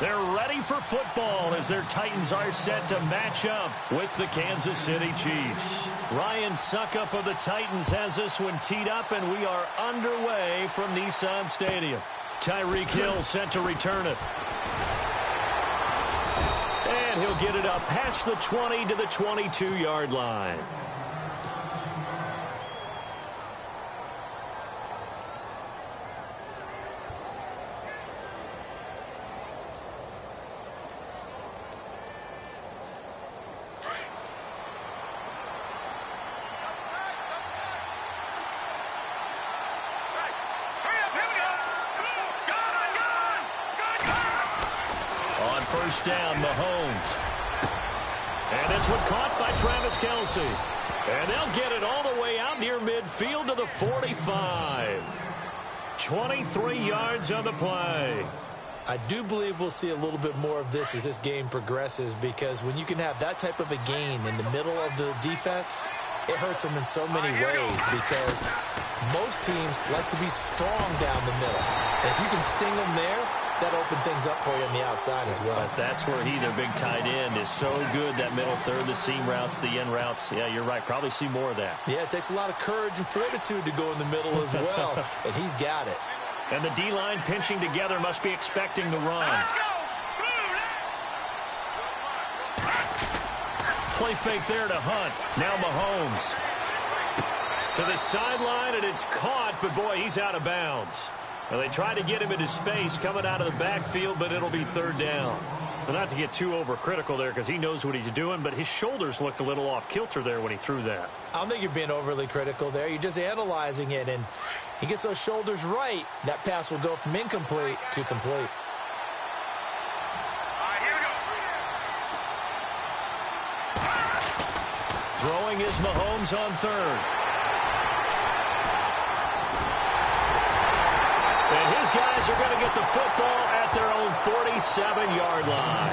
They're ready for football as their Titans are set to match up with the Kansas City Chiefs. Ryan Suckup of the Titans has this one teed up, and we are underway from Nissan Stadium. Tyreek Hill set to return it. And he'll get it up past the 20 to the 22-yard line. First down, Mahomes. And this one caught by Travis Kelce. And they'll get it all the way out near midfield to the 45. 23 yards on the play. I do believe we'll see a little bit more of this as this game progresses, because when you can have that type of a gain in the middle of the defense, it hurts them in so many ways, because most teams like to be strong down the middle. And if you can sting them there, that open things up for you on the outside as well. But that's where their big tight end, is so good, that middle third, the seam routes, the in routes. Yeah, you're right. Probably see more of that. Yeah, it takes a lot of courage and fortitude to go in the middle as well, and he's got it. And the D-line pinching together must be expecting the run. Play fake there to Hunt. Now Mahomes. To the sideline, and it's caught, but boy, he's out of bounds. Well, they tried to get him into space coming out of the backfield, but it'll be third down. Well, not to get too overcritical there, because he knows what he's doing, but his shoulders looked a little off kilter there when he threw that. I don't think you're being overly critical there. You're just analyzing it, and he gets those shoulders right. That pass will go from incomplete to complete. Throwing is Mahomes on third. And his guys are going to get the football at their own 47-yard line.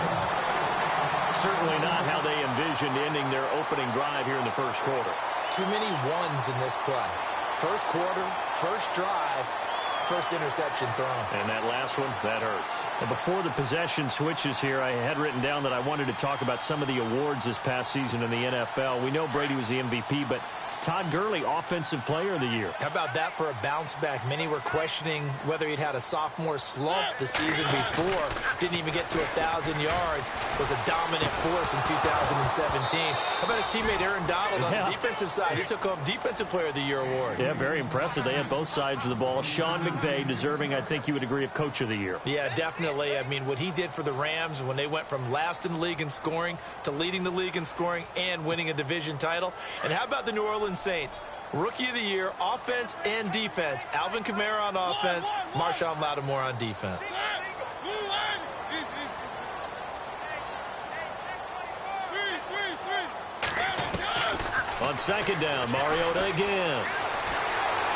Certainly not how they envisioned ending their opening drive here in the first quarter. Too many ones in this play. First quarter, first drive, first interception thrown. And that last one, that hurts. And before the possession switches here, I had written down that I wanted to talk about some of the awards this past season in the NFL. We know Brady was the MVP, but Todd Gurley, Offensive Player of the Year. How about that for a bounce back? Many were questioning whether he'd had a sophomore slump the season before. Didn't even get to 1,000 yards. Was a dominant force in 2017. How about his teammate Aaron Donald on the defensive side? He took home Defensive Player of the Year award. Yeah, very impressive. They had both sides of the ball. Sean McVay deserving, I think you would agree, of Coach of the Year. Yeah, definitely. I mean, what he did for the Rams when they went from last in the league in scoring to leading the league in scoring and winning a division title. And how about the New Orleans Saints? Rookie of the Year, offense and defense. Alvin Kamara on offense, Marshawn Lattimore on defense. On second down, Mariota again.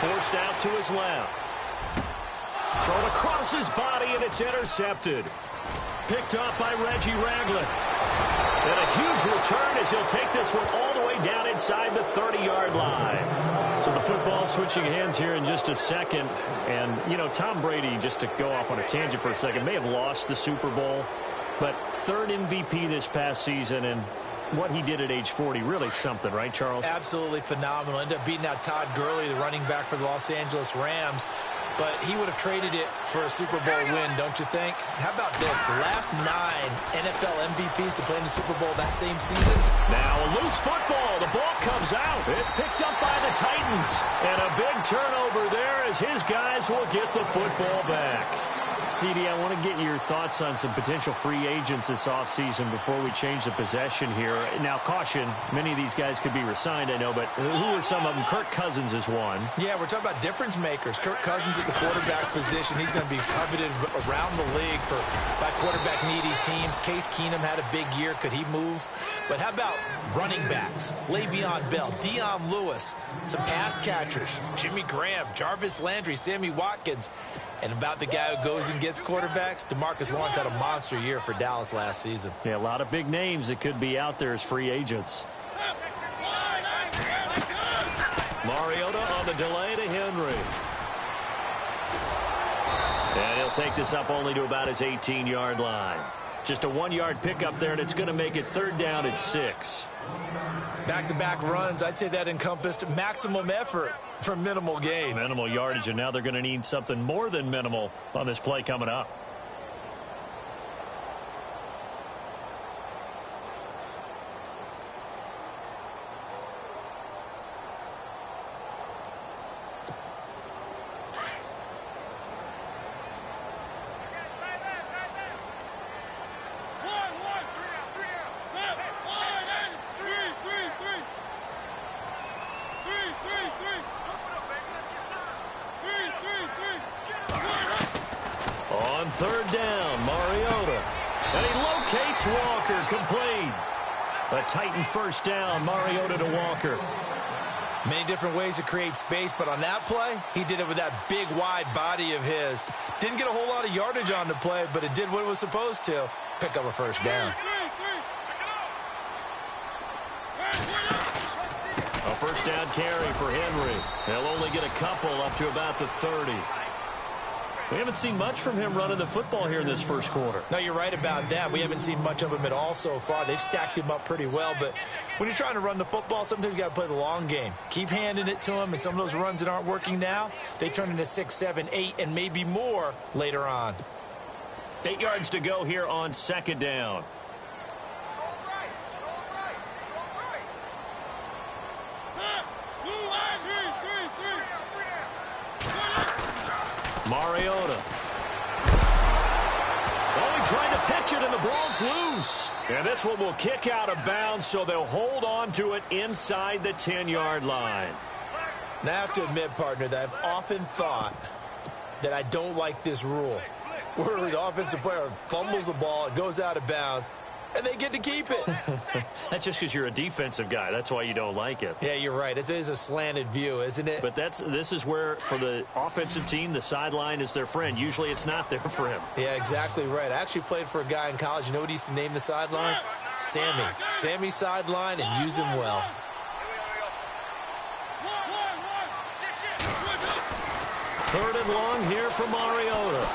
Forced out to his left. Thrown across his body, and it's intercepted. Picked up by Reggie Ragland. And a huge return as he'll take this one all the way down inside the 30-yard line. So the football switching hands here in just a second. And, you know, Tom Brady, just to go off on a tangent for a second, may have lost the Super Bowl, but third MVP this past season, and what he did at age 40, really something, right, Charles? Absolutely phenomenal. Ended up beating out Todd Gurley, the running back for the Los Angeles Rams. But he would have traded it for a Super Bowl win, don't you think? How about this? The last 9 NFL MVPs to play in the Super Bowl that same season. Now a loose football. The ball comes out. It's picked up by the Titans. And a big turnover there as his guys will get the football back. CD, I want to get your thoughts on some potential free agents this offseason before we change the possession here. Now, caution, many of these guys could be resigned, I know, but who are some of them? Kirk Cousins is one. Yeah, we're talking about difference makers. Kirk Cousins at the quarterback position. He's going to be coveted around the league by quarterback-needy teams. Case Keenum had a big year. Could he move? But how about running backs? Le'Veon Bell, Dion Lewis, some pass catchers, Jimmy Graham, Jarvis Landry, Sammy Watkins. And about the guy who goes and gets quarterbacks, DeMarcus Lawrence had a monster year for Dallas last season. Yeah, a lot of big names that could be out there as free agents. Mariota on the delay to Henry. And he'll take this up only to about his 18-yard line. Just a 1-yard pickup there, and it's going to make it 3rd down at 6. Back-to-back runs, I'd say that encompassed maximum effort for minimal gain. Minimal yardage, and now they're going to need something more than minimal on this play coming up. On 3rd down, Mariota. And he locates Walker, complete. A Titan 1st down, Mariota to Walker. Many different ways to create space, but on that play, he did it with that big, wide body of his. Didn't get a whole lot of yardage on the play, but it did what it was supposed to. Pick up a 1st down. A 1st down carry for Henry. They'll only get a couple up to about the 30. We haven't seen much from him running the football here in this 1st quarter. No, you're right about that. We haven't seen much of him at all so far. They've stacked him up pretty well, but when you're trying to run the football, sometimes you got to play the long game. Keep handing it to him, and some of those runs that aren't working now, they turn into 6, 7, 8, and maybe more later on. 8 yards to go here on 2nd down. Mariota. Oh, he tried to pitch it, and the ball's loose. And this one will kick out of bounds, so they'll hold on to it inside the 10-yard line. Now, I have to admit, partner, that I've often thought that I don't like this rule, where the offensive player fumbles the ball, it goes out of bounds, and they get to keep it. That's just because you're a defensive guy. That's why you don't like it. Yeah, you're right. It is a slanted view, isn't it? But this is where, for the offensive team, the sideline is their friend. Usually it's not there for him. Yeah, exactly right. I actually played for a guy in college. You know what he used to name the sideline? Sammy. Sammy sideline, and use him well. Third and long here for Mariota.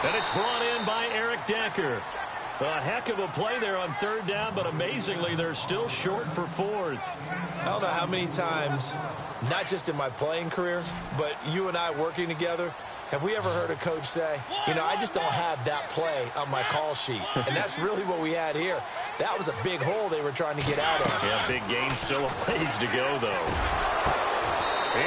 And it's brought in by Eric Decker. A heck of a play there on 3rd down, but amazingly, they're still short for 4th. I don't know how many times, not just in my playing career, but you and I working together, have we ever heard a coach say, you know, I just don't have that play on my call sheet. And that's really what we had here. That was a big hole they were trying to get out of. Yeah, big gain, still a ways to go, though.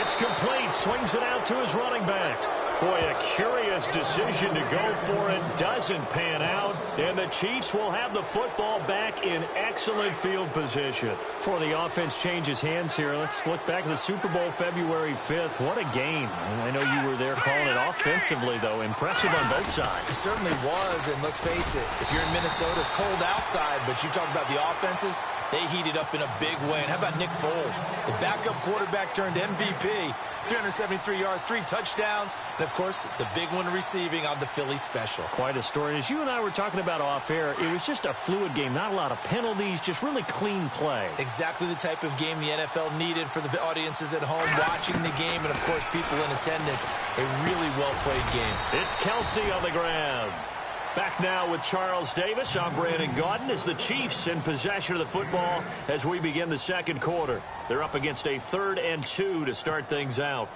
It's complete. Swings it out to his running back. Boy, a curious decision to go for it. Doesn't pan out. And the Chiefs will have the football back in excellent field position. Before the offense changes hands here, let's look back at the Super Bowl February 5th. What a game. I know you were there calling it offensively, though. Impressive on both sides. It certainly was, and let's face it, if you're in Minnesota, it's cold outside, but you talk about the offenses, they heated up in a big way. And how about Nick Foles? The backup quarterback turned MVP. 373 yards, 3 touchdowns, and, of course, the big one receiving on the Philly special. Quite a story. As you and I were talking about off air, it was just a fluid game. Not a lot of penalties, just really clean play. Exactly the type of game the NFL needed for the audiences at home watching the game and, of course, people in attendance. A really well-played game. It's Kelsey on the ground. Back now with Charles Davis. I'm Brandon Gaudin as the Chiefs in possession of the football as we begin the 2nd quarter. They're up against a 3rd and 2 to start things out.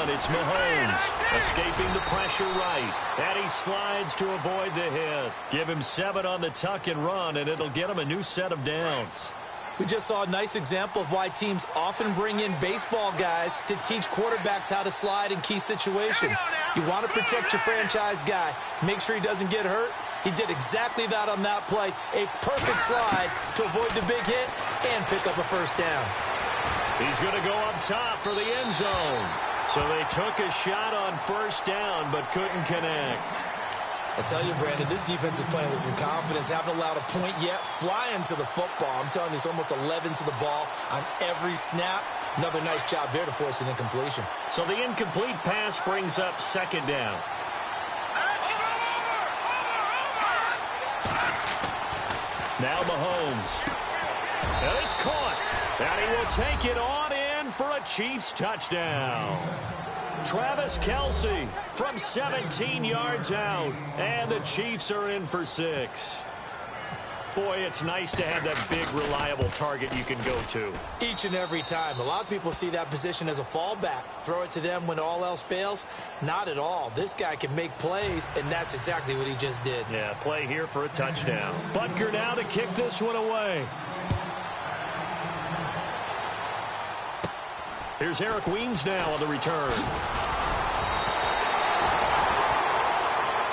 It's Mahomes escaping the pressure right. And he slides to avoid the hit. Give him 7 on the tuck and run, and it'll get him a new set of downs. We just saw a nice example of why teams often bring in baseball guys to teach quarterbacks how to slide in key situations. You want to protect your franchise guy. Make sure he doesn't get hurt. He did exactly that on that play. A perfect slide to avoid the big hit and pick up a 1st down. He's going to go up top for the end zone. So they took a shot on 1st down but couldn't connect. I tell you, Brandon, this defense is playing with some confidence. Haven't allowed a point yet. Flying to the football. I'm telling you, it's almost 11 to the ball on every snap. Another nice job there to force an incompletion. So the incomplete pass brings up second down. Now Mahomes. And it's caught. And he will take it on in for a Chiefs touchdown. Travis Kelce from 17 yards out. And the Chiefs are in for 6. Boy, it's nice to have that big, reliable target you can go to. Each and every time. A lot of people see that position as a fallback. Throw it to them when all else fails. Not at all. This guy can make plays, and that's exactly what he just did. Yeah, play here for a touchdown. Butker now to kick this one away. Here's Eric Weems now on the return.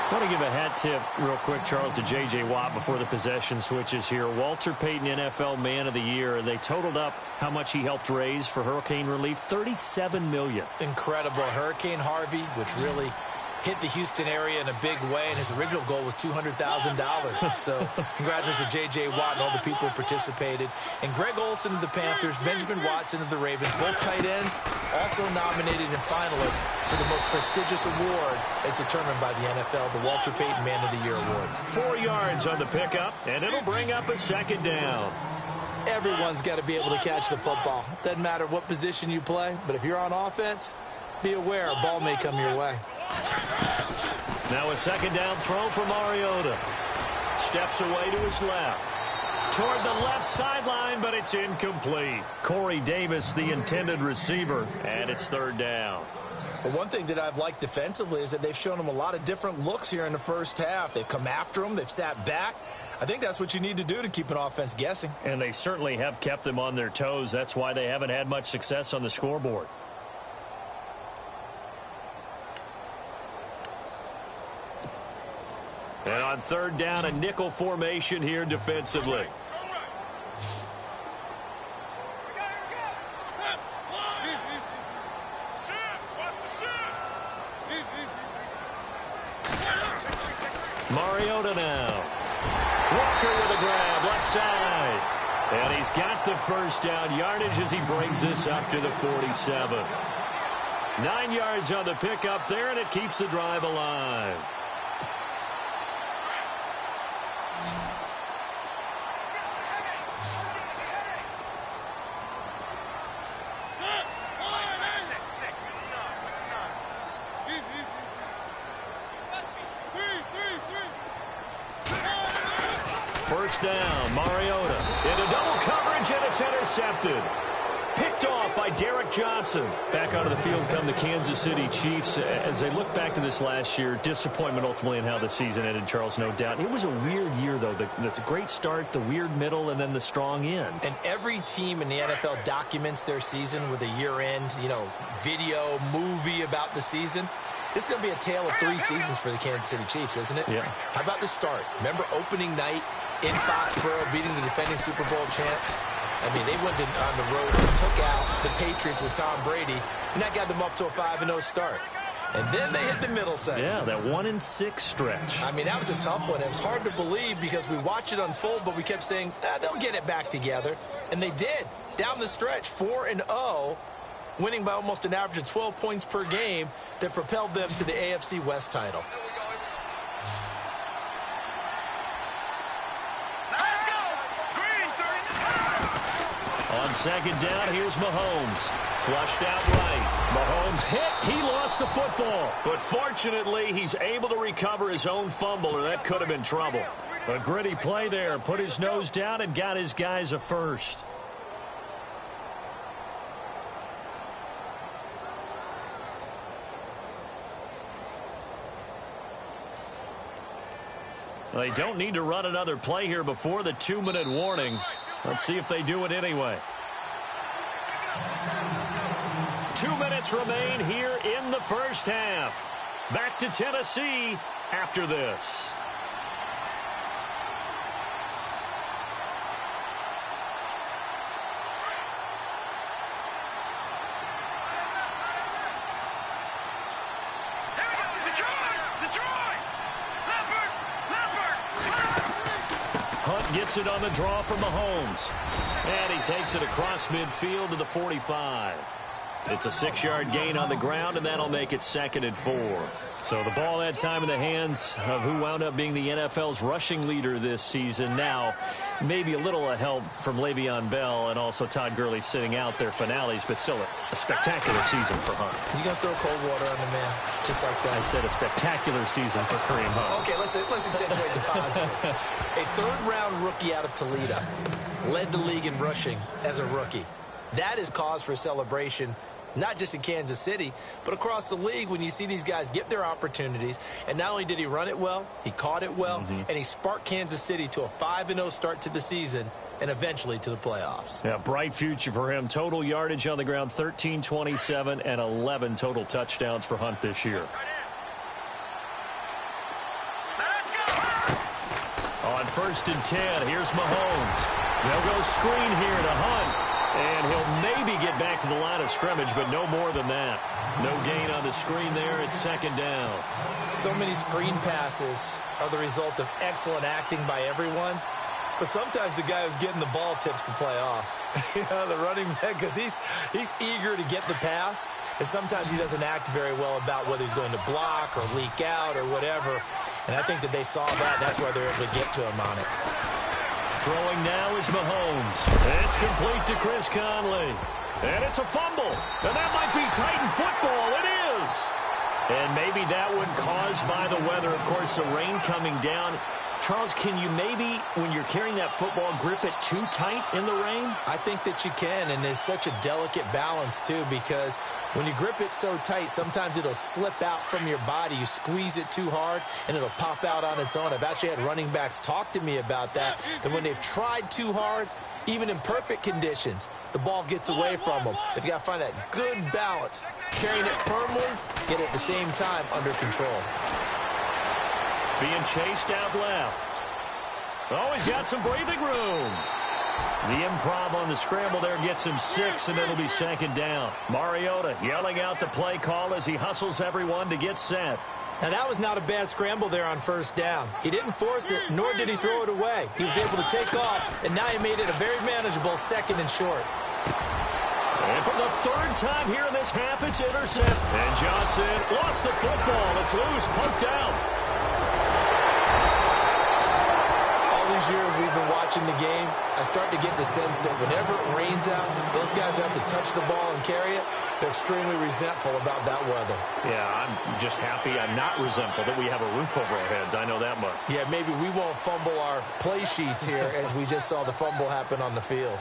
I want to give a hat tip real quick, Charles, to J.J. Watt before the possession switches here. Walter Payton, NFL Man of the Year. They totaled up how much he helped raise for hurricane relief, $37 million. Incredible. Hurricane Harvey, which really hit the Houston area in a big way, and his original goal was $200,000. So congratulations to J.J. Watt and all the people who participated. And Greg Olsen of the Panthers, Benjamin Watson of the Ravens, both tight ends, also nominated and finalists for the most prestigious award as determined by the NFL, the Walter Payton Man of the Year Award. 4 yards on the pickup, and it'll bring up a second down. Everyone's got to be able to catch the football. Doesn't matter what position you play, but if you're on offense, be aware a ball may come your way. Now a second down throw for Mariota. Steps away to his left. Toward the left sideline, but it's incomplete. Corey Davis, the intended receiver, and it's third down. But one thing that I've liked defensively is that they've shown him a lot of different looks here in the first half. They've come after him. They've sat back. I think that's what you need to do to keep an offense guessing. And they certainly have kept them on their toes. That's why they haven't had much success on the scoreboard. And on third down, a nickel formation here defensively. Mariota now. Walker with a grab, left side. And he's got the first down yardage as he brings this up to the 47. 9 yards on the pickup there, and it keeps the drive alive. First down, Mariota into double coverage, and it's intercepted. Picked off by Derek Johnson. Back onto the field come the Kansas City Chiefs. As they look back to this last year, disappointment ultimately in how the season ended, Charles, no doubt. It was a weird year, though. The great start, the weird middle, and then the strong end. And every team in the NFL documents their season with a year-end, video, movie about the season. This is going to be a tale of 3 seasons for the Kansas City Chiefs, isn't it? Yeah. How about the start? Remember opening night in Foxborough, beating the defending Super Bowl champs? I mean, they went on the road and took out the Patriots with Tom Brady, and that got them up to a 5-0 start. And then they hit the middle segment. Yeah, that 1-6 stretch. I mean, that was a tough one. It was hard to believe because we watched it unfold, but we kept saying, they'll get it back together. And they did. Down the stretch, 4-0, winning by almost an average of 12 points per game that propelled them to the AFC West title. On second down, here's Mahomes. Flushed out right. Mahomes hit. He lost the football. But fortunately, he's able to recover his own fumble, or that could have been trouble. A gritty play there. Put his nose down and got his guys a first. They don't need to run another play here before the 2-minute warning. Let's see if they do it anyway. 2 minutes remain here in the first half. Back to Tennessee after this. Detroit! Detroit! gets it on the draw from Mahomes. And he takes it across midfield to the 45. It's a 6-yard gain on the ground, and that'll make it 2nd and 4. So the ball that time in the hands of who wound up being the NFL's rushing leader this season. Now, maybe a little help from Le'Veon Bell and also Todd Gurley sitting out their finales, but still a spectacular season for Hunt. You going to throw cold water on the man, just like that? I said a spectacular season for Kareem Hunt. Okay, let's accentuate the positive. A third-round rookie out of Toledo led the league in rushing as a rookie. That is cause for celebration, not just in Kansas City, but across the league when you see these guys get their opportunities. And not only did he run it well, he caught it well, and he sparked Kansas City to a 5-0 start to the season and eventually to the playoffs. Yeah, bright future for him. Total yardage on the ground, 13, 27, and 11 total touchdowns for Hunt this year. On 1st and 10, here's Mahomes. They'll go screen here to Hunt. And he'll maybe get back to the line of scrimmage, but no more than that. No gain on the screen there. It's 2nd down. So many screen passes are the result of excellent acting by everyone. But sometimes the guy who's getting the ball tips the play off. The running back, because he's eager to get the pass. And sometimes he doesn't act very well about whether he's going to block or leak out or whatever. And I think that they saw that. That's why they're able to get to him on it. Throwing now is Mahomes. It's complete to Chris Conley. And it's a fumble. And that might be Titan football. It is. And maybe that one caused by the weather. Of course, the rain coming down. Charles, can you maybe, when you're carrying that football, grip it too tight in the rain? I think that you can, and it's such a delicate balance, too, because when you grip it so tight, sometimes it'll slip out from your body. You squeeze it too hard, and it'll pop out on its own. I've actually had running backs talk to me about that when they've tried too hard, even in perfect conditions, the ball gets away from them. They've got to find that good balance, carrying it firmly, yet at the same time under control. Being chased out left. Oh, he's got some breathing room. The improv on the scramble there gets him 6, and it'll be 2nd down. Mariota yelling out the play call as he hustles everyone to get set. Now, that was not a bad scramble there on 1st down. He didn't force it, nor did he throw it away. He was able to take off, and now he made it a very manageable 2nd and short. And for the 3rd time here in this half, it's intercept. And Johnson lost the football. It's loose, poked out. Years we've been watching the game, I start to get the sense that whenever it rains out, those guys who have to touch the ball and carry it, they're extremely resentful about that weather. Yeah, I'm just happy I'm not resentful that we have a roof over our heads. I know that much. Yeah, maybe we won't fumble our play sheets here as we just saw the fumble happen on the field.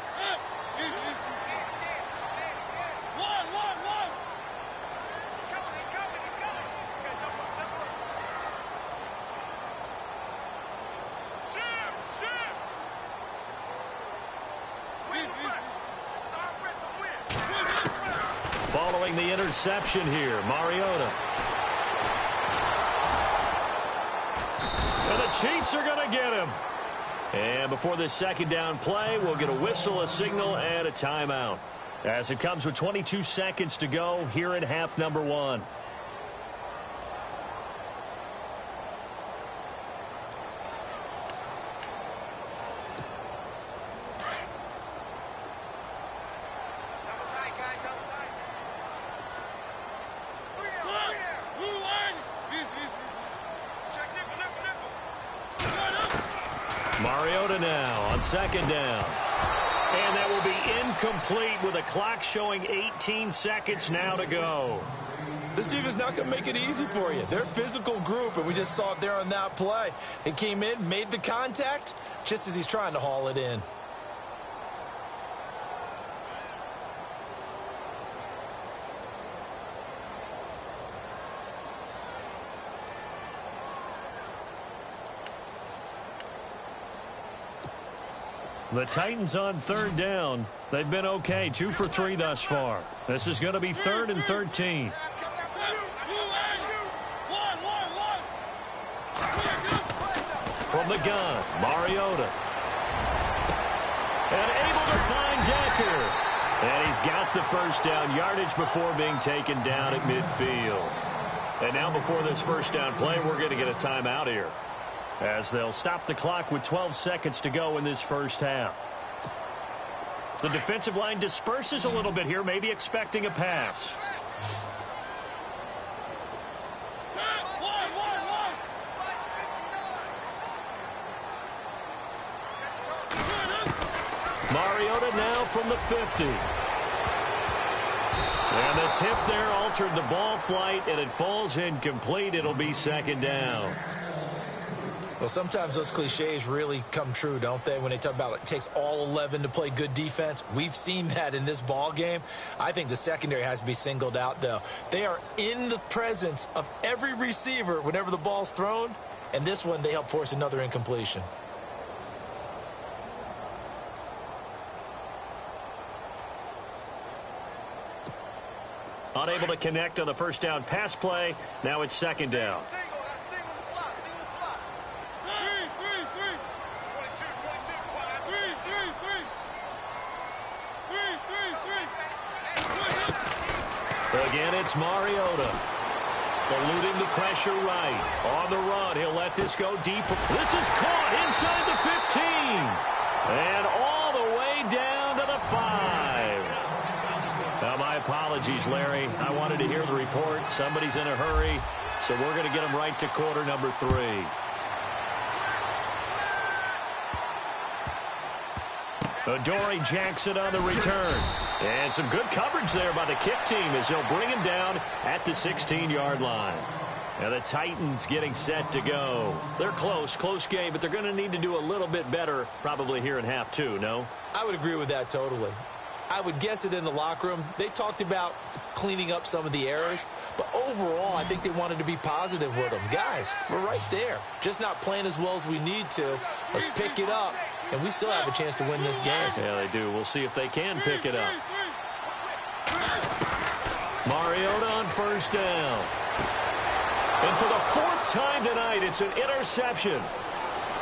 Following the interception here, Mariota. And the Chiefs are going to get him. And before this 2nd down play, we'll get a whistle, a signal, and a timeout. As it comes with 22 seconds to go here in half number 1. Mariota now on 2nd down. And that will be incomplete with a clock showing 18 seconds now to go. This defense is not going to make it easy for you. They're a physical group, and we just saw it there on that play. It came in, made the contact, just as he's trying to haul it in. The Titans on 3rd down. They've been okay, 2 for 3 thus far. This is going to be 3rd and 13. From the gun, Mariota. And able to find Decker. And he's got the 1st down yardage before being taken down at midfield. And now before this 1st down play, we're going to get a timeout here. as they'll stop the clock with 12 seconds to go in this first half. The defensive line disperses a little bit here, maybe expecting a pass. Mariota now from the 50. And the tip there altered the ball flight, and it falls incomplete. It'll be second down. Well, sometimes those cliches really come true, don't they, when they talk about it takes all 11 to play good defense. We've seen that in this ball game. I think the secondary has to be singled out, though. They are in the presence of every receiver whenever the ball's thrown, and this one they help force another incompletion. Unable to connect on the first down pass play. Now it's second down. Again, it's Mariota. Eluding the pressure right. On the run, he'll let this go deep. This is caught inside the 15. And all the way down to the 5. Now, my apologies, Larry. I wanted to hear the report. Somebody's in a hurry, so we're going to get him right to quarter number 3. Adoree Jackson on the return. And some good coverage there by the kick team as they'll bring him down at the 16-yard line. And the Titans getting set to go. They're close game, but they're going to need to do a little bit better probably here in half 2, no? I would agree with that totally. I would guess it in the locker room. They talked about cleaning up some of the errors, but overall, I think they wanted to be positive with them. Guys, we're right there. Just not playing as well as we need to. Let's pick it up, and we still have a chance to win this game. Yeah, they do. We'll see if they can pick it up. Mariota on first down. And for the 4th time tonight, it's an interception.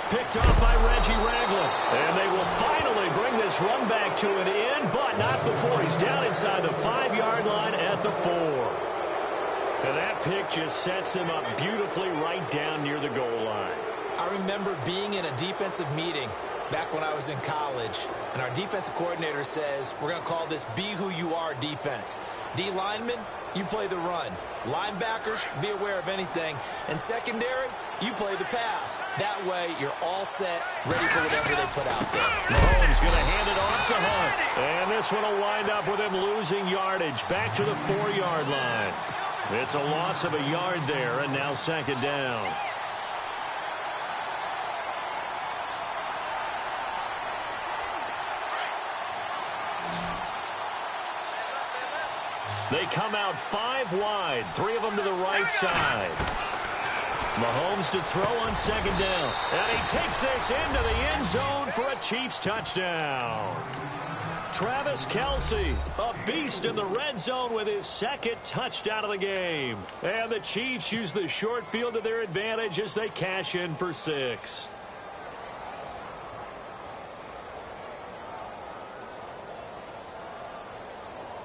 Picked off by Reggie Ragland. And they will finally bring this run back to an end, but not before he's down inside the 5-yard line at the 4. And that pick just sets him up beautifully right down near the goal line. I remember being in a defensive meeting back when I was in college, and our defensive coordinator says, we're going to call this Be Who You Are defense. D linemen, you play the run. Linebackers, be aware of anything. And secondary, you play the pass. That way, you're all set, ready for whatever they put out there. Mahomes going to hand it off to Hunt. And this one will wind up with him losing yardage back to the 4-yard line. It's a loss of a yard there, and now second down. They come out 5 wide, 3 of them to the right side. Mahomes to throw on second down. And he takes this into the end zone for a Chiefs touchdown. Travis Kelce, a beast in the red zone with his 2nd touchdown of the game. And the Chiefs use the short field to their advantage as they cash in for 6.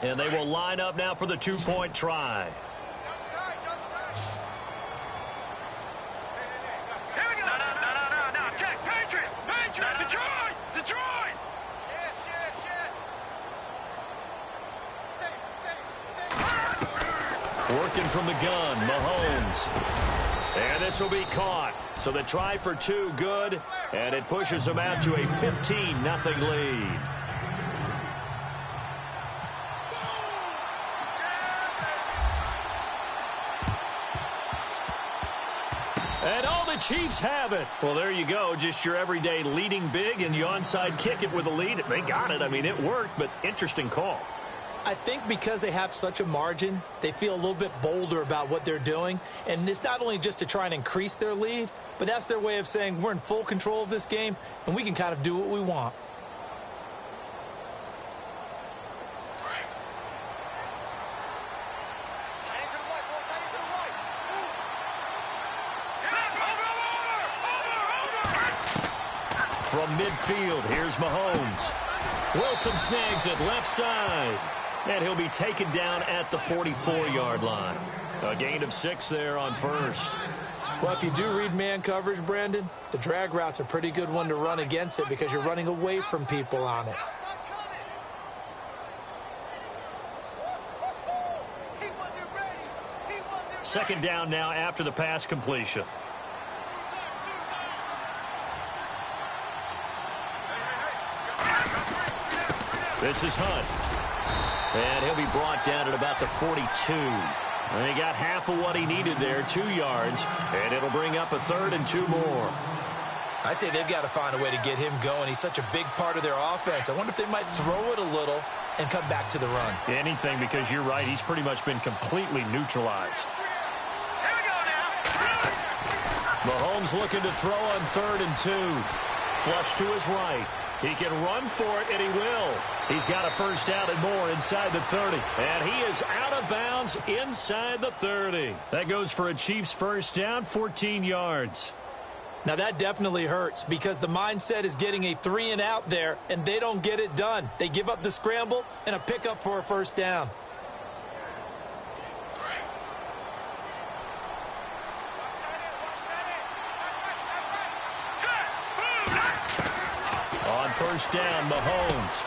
And they will line up now for the 2-point try. Working from the gun, Mahomes. And this will be caught. So the try for 2, good. And it pushes them out to a 15-0 lead. And all the Chiefs have it. Well, there you go. Just your everyday leading big, and you onside kick it with a lead. They got it. I mean, it worked, but interesting call. I think because they have such a margin, they feel a little bit bolder about what they're doing. And it's not only just to try and increase their lead, but that's their way of saying we're in full control of this game, and we can kind of do what we want. From midfield, here's Mahomes. Wilson snags it left side. And he'll be taken down at the 44-yard line. A gain of 6 there on first. Well, if you do read man coverage, Brandon, the drag route's a pretty good one to run against it because you're running away from people on it. Second down now after the pass completion. This is Hunt. And he'll be brought down at about the 42. And he got half of what he needed there, 2 yards. And it'll bring up a 3rd and 2 more. I'd say they've got to find a way to get him going. He's such a big part of their offense. I wonder if they might throw it a little and come back to the run. Anything, because you're right. He's pretty much been completely neutralized. Mahomes looking to throw on 3rd and 2. Flush to his right. He can run for it, and he will. He's got a first down and more inside the 30. And he is out of bounds inside the 30. That goes for a Chiefs first down, 14 yards. Now, that definitely hurts because the mindset is getting a 3-and-out there, and they don't get it done. They give up the scramble and a pickup for a first down. On first down, Mahomes.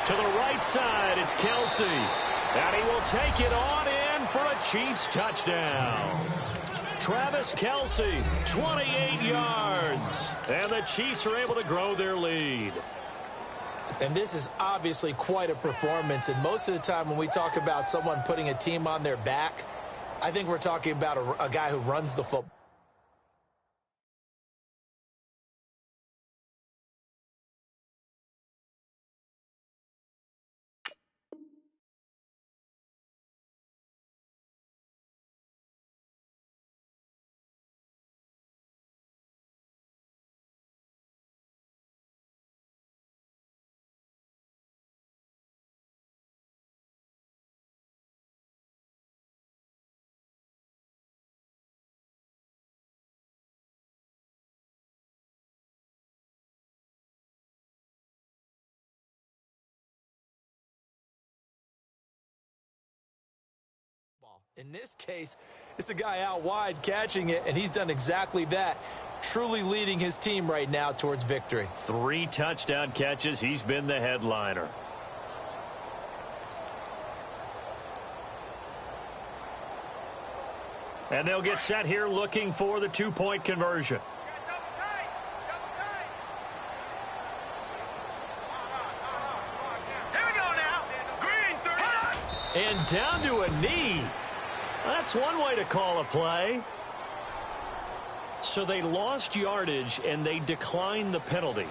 To the right side, it's Kelsey. And he will take it on in for a Chiefs touchdown. Travis Kelsey, 28 yards. And the Chiefs are able to grow their lead. And this is obviously quite a performance. And most of the time when we talk about someone putting a team on their back, I think we're talking about a guy who runs the football. In this case, it's a guy out wide catching it, and he's done exactly that, truly leading his team right now towards victory. 3 touchdown catches. He's been the headliner. And they'll get set here looking for the 2-point conversion. And down to a knee. That's one way to call a play. So they lost yardage, and they declined the penalty.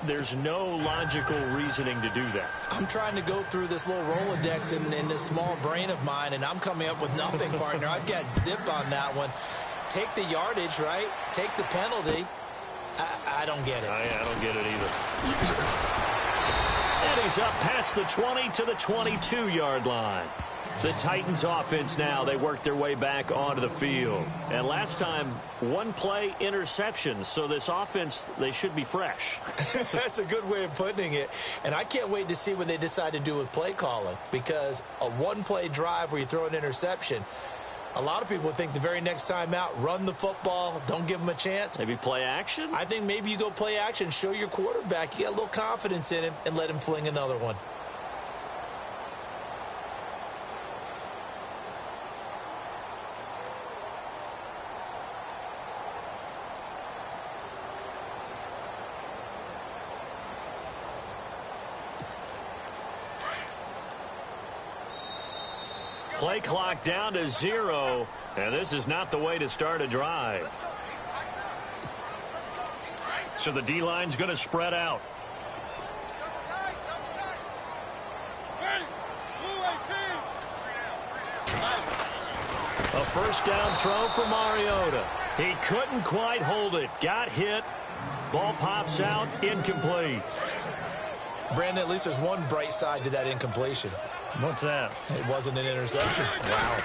There's no logical reasoning to do that. I'm trying to go through this little Rolodex in this small brain of mine, and I'm coming up with nothing, partner. I've got zip on that one. Take the yardage, right? Take the penalty. I don't get it. I don't get it either. And he's up past the 20 to the 22-yard line. The Titans offense now, they work their way back onto the field. And last time, 1 play interception. So this offense, they should be fresh. That's a good way of putting it. And I can't wait to see what they decide to do with play calling. Because a 1-play drive where you throw an interception, a lot of people think the very next time out, run the football, don't give them a chance. Maybe play action? I think maybe you go play action, show your quarterback, you got a little confidence in him, and let him fling another one. Play clock down to 0, and this is not the way to start a drive. So the D-line's going to spread out. A first down throw for Mariota. He couldn't quite hold it. Got hit. Ball pops out. Incomplete. Brandon, at least there's one bright side to that incompletion. What's that? It wasn't an interception. Wow.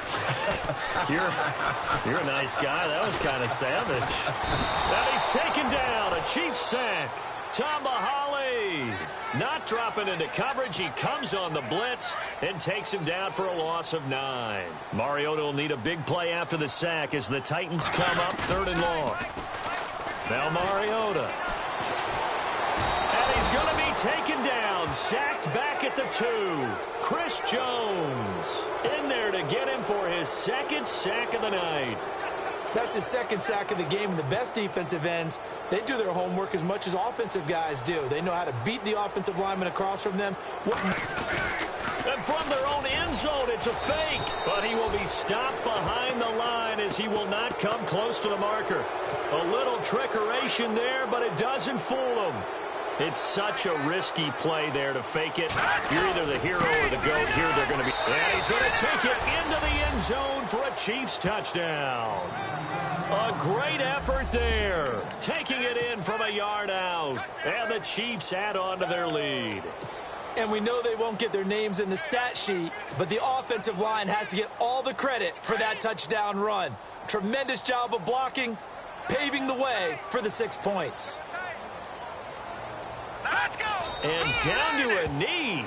You're a nice guy. That was kind of savage. And he's taken down. A Chiefs sack. Tamba Hali. Not dropping into coverage. He comes on the blitz and takes him down for a loss of 9. Mariota will need a big play after the sack as the Titans come up 3rd and long. Now Mariota. And he's going to be taken down. Sacked back at the 2. Chris Jones in there to get him for his 2nd sack of the night. That's his 2nd sack of the game, and the best defensive ends, they do their homework as much as offensive guys do. They know how to beat the offensive lineman across from them. And from their own end zone, it's a fake. But he will be stopped behind the line as he will not come close to the marker. A little trickeration there, but it doesn't fool him. It's such a risky play there to fake it. You're either the hero or the GOAT. Here they're going to be. And he's going to take it into the end zone for a Chiefs touchdown. A great effort there. Taking it in from a yard out. And the Chiefs add on to their lead. And we know they won't get their names in the stat sheet, but the offensive line has to get all the credit for that touchdown run. Tremendous job of blocking, paving the way for the 6 points. Let's go. And down to a knee.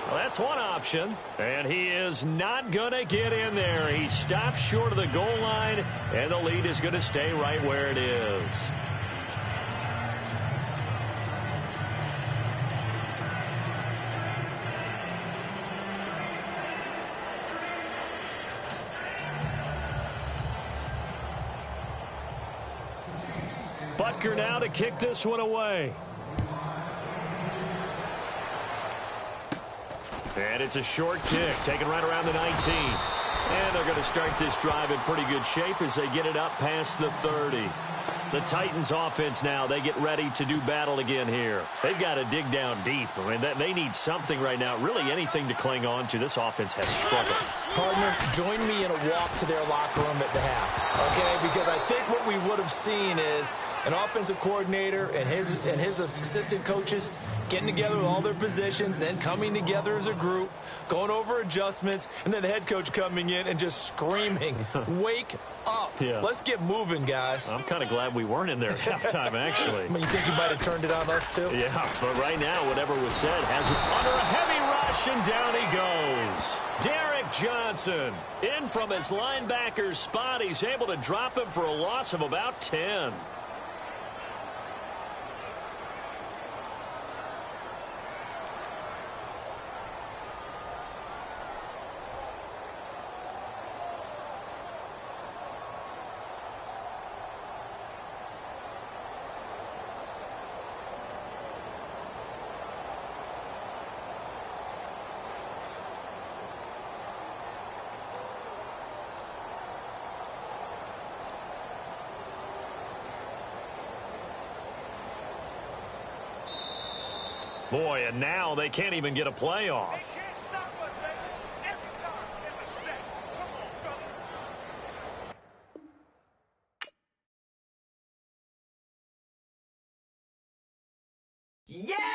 Well, that's one option. And he is not going to get in there. He stops short of the goal line, and the lead is going to stay right where it is. Butker now to kick this one away. And it's a short kick, taken right around the 19. And they're going to start this drive in pretty good shape as they get it up past the 30. The Titans offense now, they get ready to do battle again here. They've got to dig down deep. I mean, they need something right now, really anything to cling on to. This offense has struggled. Partner, join me in a walk to their locker room at the half, okay? Because I think what we would have seen is an offensive coordinator and his assistant coaches getting together with all their positions, then coming together as a group, going over adjustments, and then the head coach coming in and just screaming, wake up. Yeah. Let's get moving, guys. I'm kind of glad we weren't in there at halftime, actually. I mean, you think you might have turned it on us, too? Yeah, but right now, whatever was said has it under a heavy rush, and down he goes. Derek Johnson in from his linebacker spot. He's able to drop him for a loss of about 10. Boy, and now they can't even get a play off. Yeah!